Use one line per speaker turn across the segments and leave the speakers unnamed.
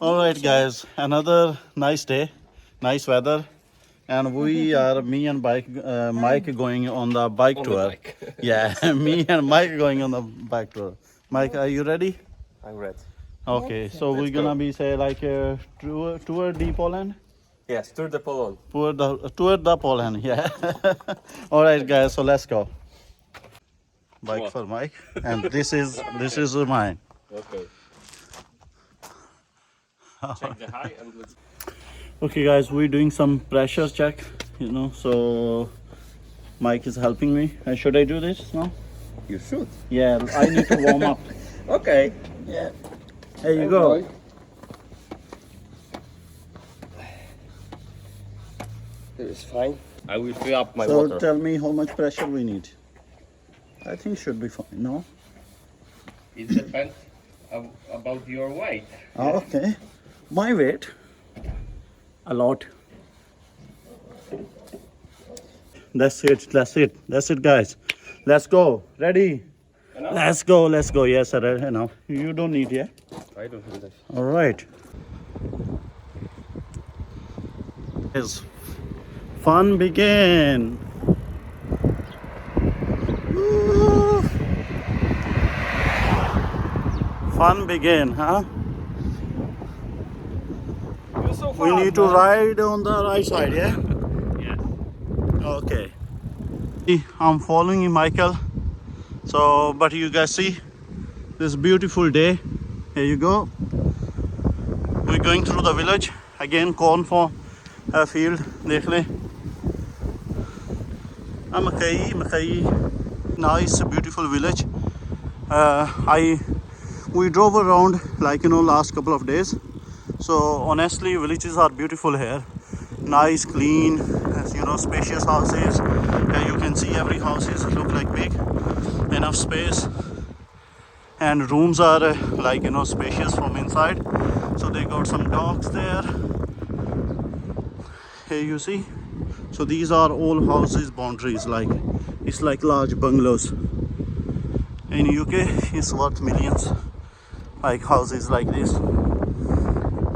All right, guys, another nice day, nice weather, and we are me and Mike going on the bike tour. Yeah, me and Mike going on the bike tour. Mike, are you ready?
I'm ready.
Okay, so we're gonna be say like tour the Poland.
Yes, Tour de Poland.
Tour the Poland. Yeah. All right, guys, so let's go. Bike
What?
for Mike, and this is mine.
Okay. Check the high and let's.
Okay, guys, we're doing some pressure check. So Mike is helping me. Should I do this now?
You should.
Yeah, I need to warm up.
Okay.
Yeah. There you go.
It is fine. I will fill up my
So
water.
tell me how much pressure we need. I think should be fine. No?
It depends about your weight.
Oh, okay. My weight. A lot. That's it. That's it. That's it, guys. Let's go. Ready?
Enough?
Let's go. Let's go. Yes, sir. Enough. You don't need, yeah?
I don't have that.
All right. Yes. Fun begin. Woo. Fun begin, huh?
You're so
We
fast,
need to
man.
ride on the right side, yeah?
Yes.
Okay. I'm following you, Michael. So, but you guys see this beautiful day. Here you go. We're going through the village again. Corn for a field. देख ले. Makai. Nice, beautiful village. We drove around last couple of days. So honestly, villages are beautiful here. Nice, clean, spacious houses. You can see every houses look like big, enough space, and rooms are spacious from inside. So they got some dogs there. Here you see. So these are all houses boundaries, it's like large bungalows. In UK, it's worth millions, like houses like this.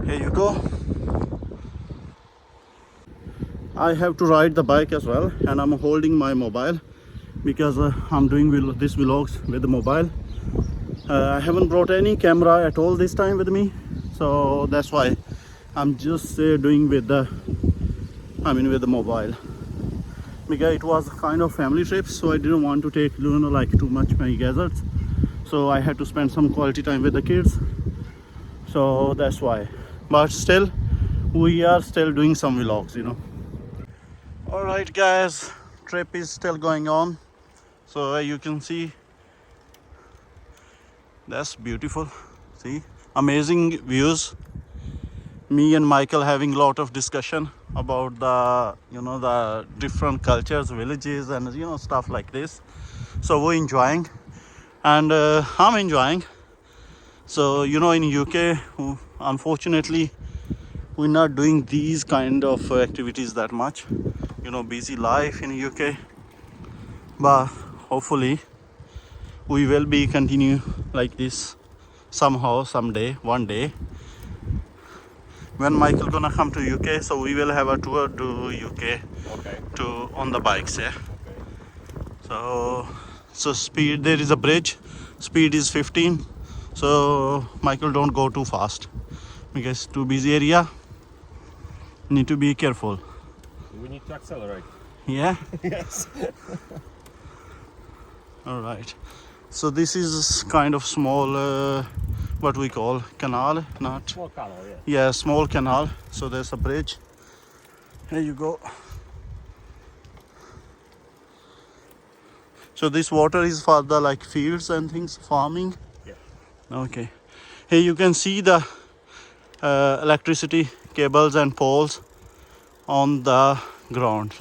Here you go. I have to ride the bike as well, and I'm holding my mobile because I'm doing this vlogs with the mobile. I haven't brought any camera at all this time with me, so that's why I'm just doing with the mobile. Because it was kind of family trip, so I didn't want to take too much my gadgets. So I had to spend some quality time with the kids. So that's why. But still, we are still doing some vlogs. All right, guys, trip is still going on. So you can see, that's beautiful. See, amazing views. Me and Michael having a lot of discussion about the different cultures, villages, and stuff like this. So we're enjoying, and I'm enjoying. So in UK, unfortunately, we're not doing these kind of activities that much. Busy life in UK, but hopefully we will be continue like this somehow, someday, one day. When Michael gonna come to UK, so we will have a tour to UK.
Okay.
On the bikes, yeah.
Okay.
So speed, there is a bridge, speed is 15. So Michael, don't go too fast because too busy area, need to be careful.
We need to accelerate.
Yeah.
Yes.
All right. So this is kind of small, what we call canal, not.
Small canal, yeah.
Yeah, small canal. So there's a bridge. Here you go. So this water is for the fields and things, farming.
Yeah.
Okay. Here you can see the electricity cables and poles on the ground,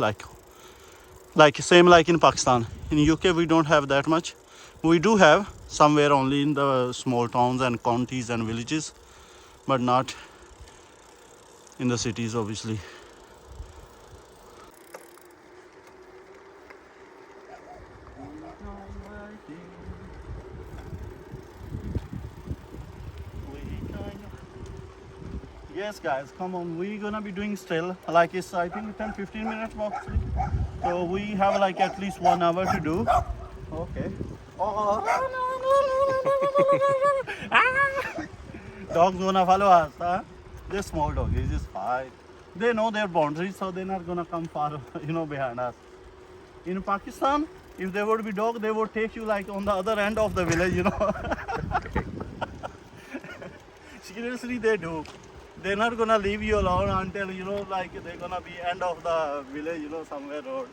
same like in Pakistan. In UK we don't have that much. We do have somewhere only in the small towns and counties and villages, but not in the cities, obviously. Yes, guys, come on. We're gonna be doing still like it's I think 10-15 minutes mostly. So we have like at least 1 hour to do. Okay. Oh, dog's gonna follow us, huh? They're small dog. He's just fine. They know their boundaries, so they're not gonna come far, behind us. In Pakistan, if they would be dog, they would take you like on the other end of the village. Seriously, they do. They're not gonna leave you alone until like they're gonna be end of the village, somewhere road.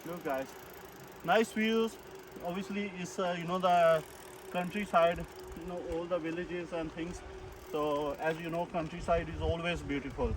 Look, guys, nice views. Obviously, it's the countryside, all the villages and things. So as you know, countryside is always beautiful.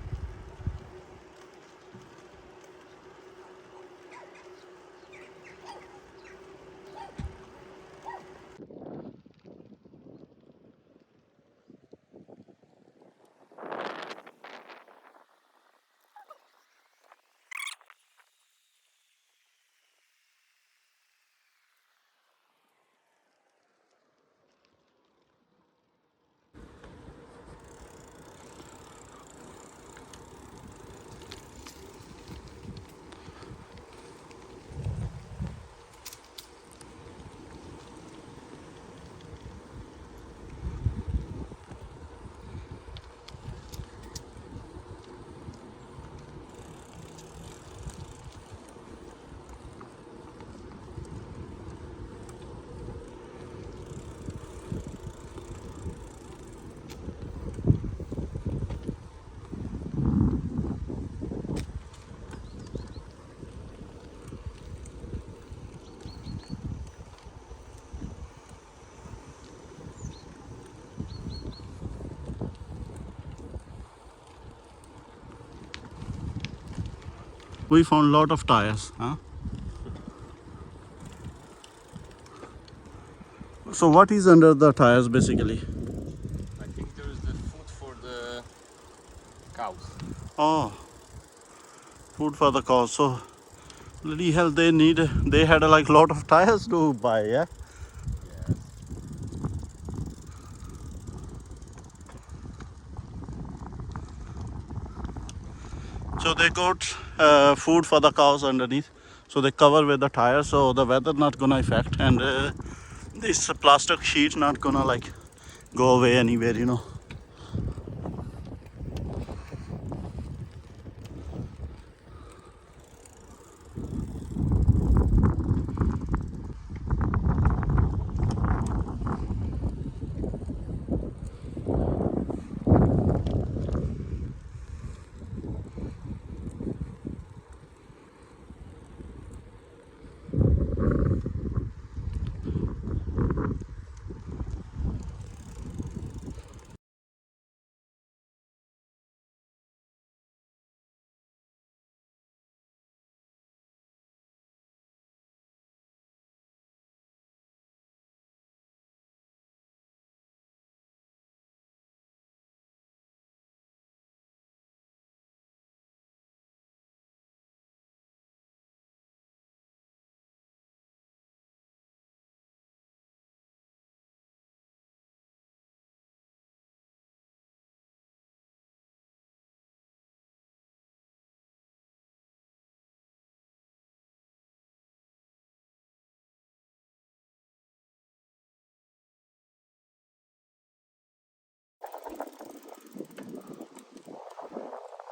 We found a lot of tires, huh? So what is under the tires basically?
I think there is the food for the cows.
Oh, food for the cows. So bloody hell, they had like lot of tires to buy, yeah.
Yes.
So they got food for the cows underneath. So they cover with the tires, so the weather not gonna affect, and this plastic sheet not gonna like go away anywhere.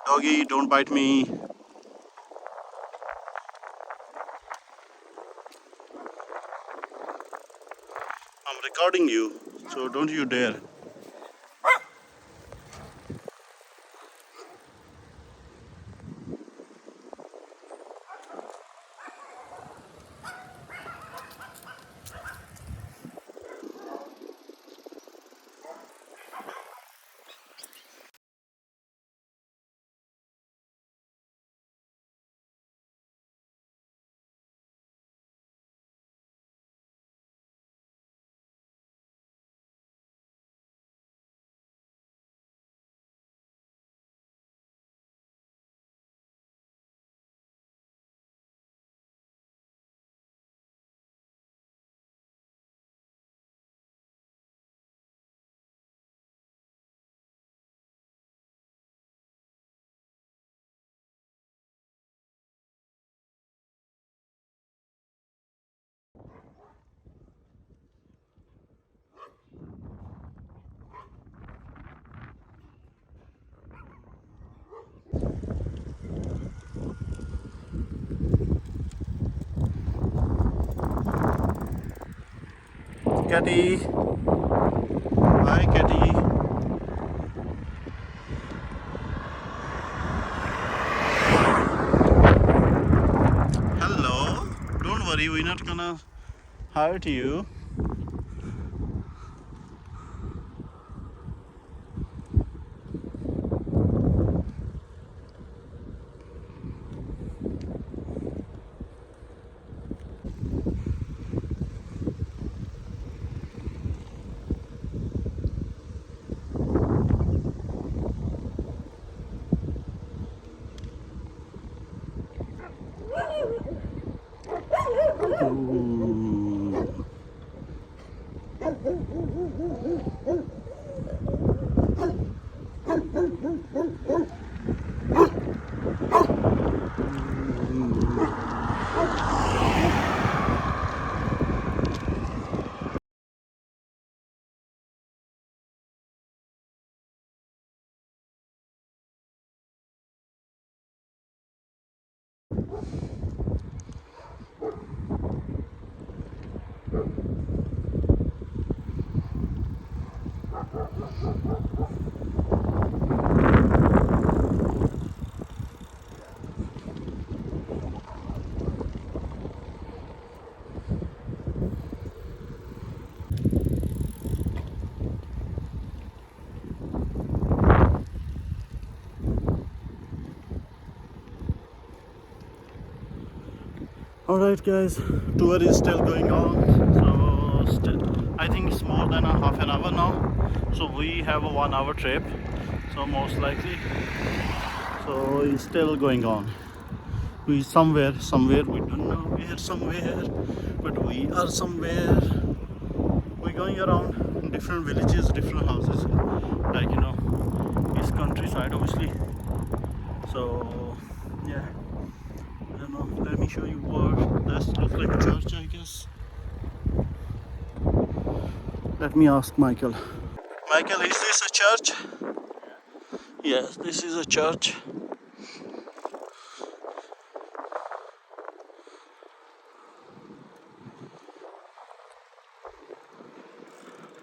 Doggy, don't bite me. I'm recording you, so don't you dare. Catty. Hi, Catty. Hello. Don't worry, we're not gonna hurt you. Ooh. Alright guys, tour is still going on, so still, I think it's more than a half an hour now, so we have a 1 hour trip, so most likely, so it's still going on. We somewhere, we don't know where, somewhere, but we are somewhere. We're going around different villages, different houses, like it's countryside obviously, so yeah. I don't know, let me show you what this looks like, a church I guess. Let me ask Michael. Michael, is this a church? Yes, this is a church.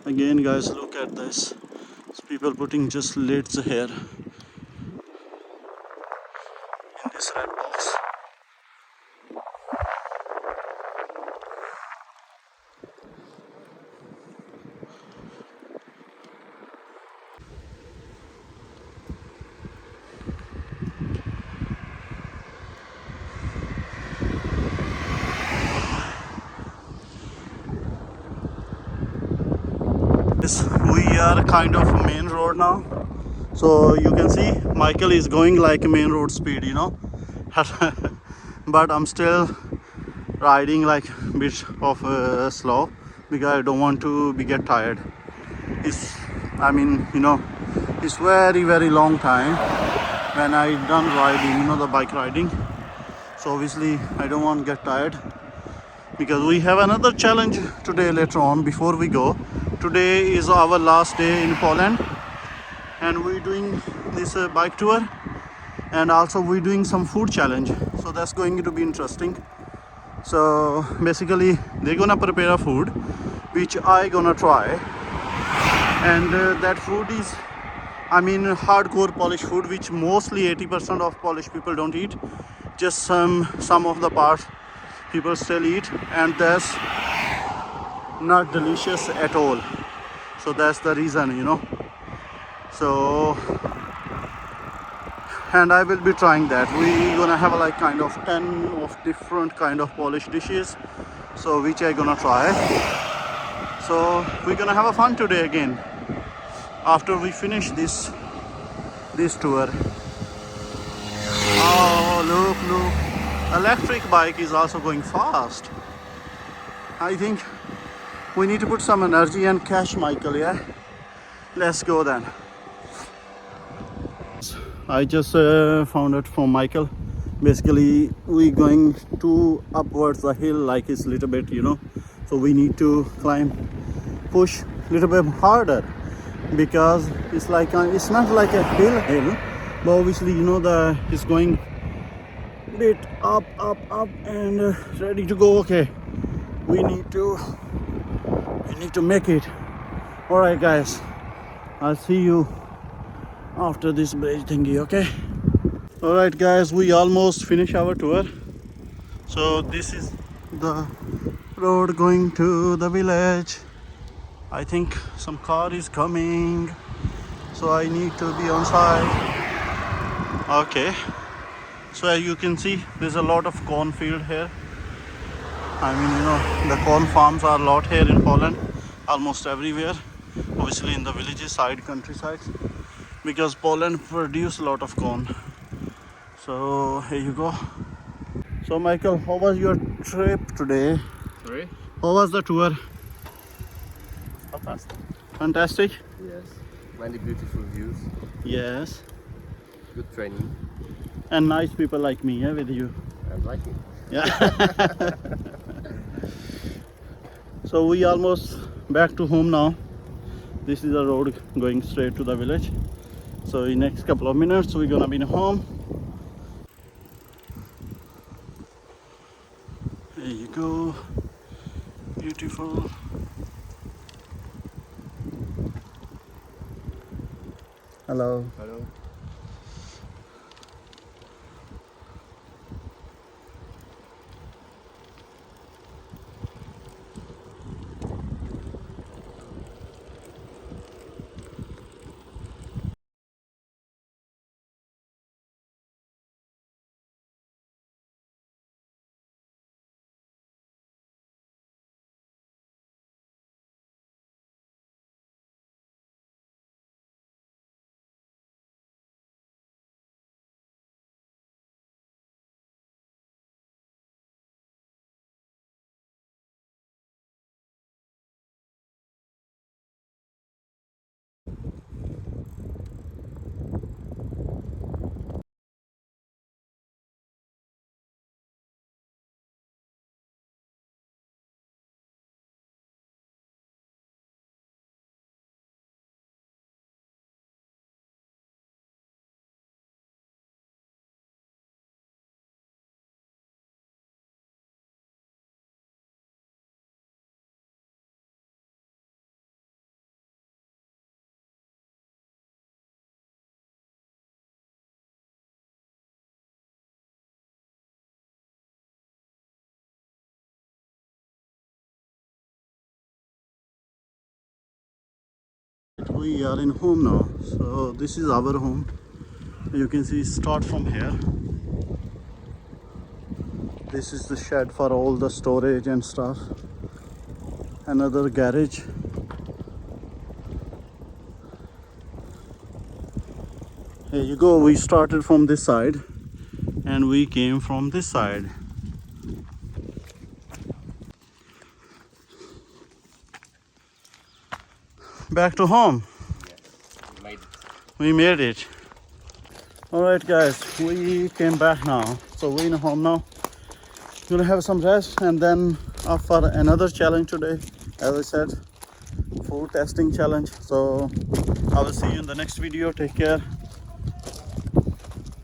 Again guys, look at this. It's people putting just lids here in this red box. Yes, we are kind of main road now. So you can see Michael is going like a main road speed, but I'm still riding like a bit of slow because I don't want to get tired. It's, it's very long time when I done riding, the bike riding. So obviously I don't want to get tired because we have another challenge today later on before we go. Today is our last day in Poland and we're doing this bike tour, and also we're doing some food challenge, so that's going to be interesting. So basically they're gonna prepare a food which I gonna try, and that food is hardcore Polish food which mostly 80% of Polish people don't eat. Just some of the parts people still eat, and that's not delicious at all. So that's the reason. So, and I will be trying that. We're gonna have like kind of 10 of different kind of Polish dishes, so which I gonna try. So we're gonna have a fun today again after we finish this tour. Oh, look, electric bike is also going fast. I think we need to put some energy and catch Michael. Yeah, let's go then. I just found out from Michael. Basically we going to upwards the hill, like it's a little bit, so we need to push a little bit harder because it's like it's not like a hill, but obviously it's going bit up and ready to go. Okay, we need to We need to make it. Alright guys, I'll see you after this bridge thingy, okay? Alright guys, we almost finished our tour. So this is the road going to the village. I think some car is coming, so I need to be on side. Okay, so as you can see, there's a lot of cornfield here. I mean, you know, the corn farms are a lot here in Poland, almost everywhere. Obviously in the villages, side countrysides, because Poland produce a lot of corn. So here you go. So Michael, how was your trip today?
Sorry?
How was the tour?
Fantastic.
Fantastic?
Yes. Many beautiful views.
Yes.
Good training.
And nice people like me, yeah, with you.
I'm liking.
Yeah. So we almost back to home now. This is the road going straight to the village. So in next couple of minutes we're gonna be home. There you go. Beautiful. Hello.
Hello.
We are in home now. So this is our home. You can see start from here. This is the shed for all the storage and stuff. Another garage. Here you go. We started from this side and we came from this side. Back to home.
Yes. We made it.
We made it. Alright guys, we came back now. So we're in home now. Gonna have some rest and then up for another challenge today. As I said, food testing challenge. So I will see you in the next video. Take care.